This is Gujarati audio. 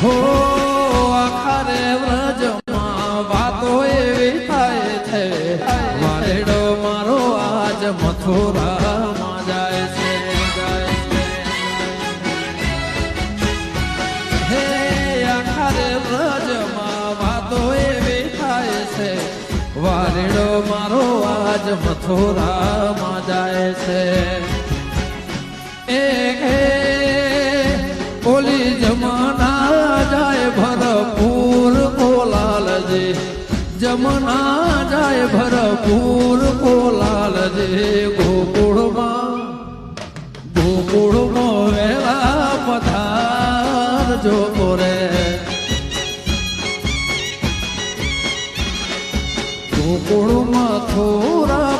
હો આખા રે વ્રજમાં વાતો એવી થાય છે વાલેડો મારો આજ મથુરામાં જાય છે હે આખા રે વ્રજમાં વાતો એવી થાય છે વાલેડો મારો આજ મથુરામાં જાય છે ઓલી જમના જાય ભરપૂર કોલાલજી જમના જાય ભરપૂર કોલાલજી ગોકુળમાં વેલા પધાર જો રે ગોકુળમાં થોડા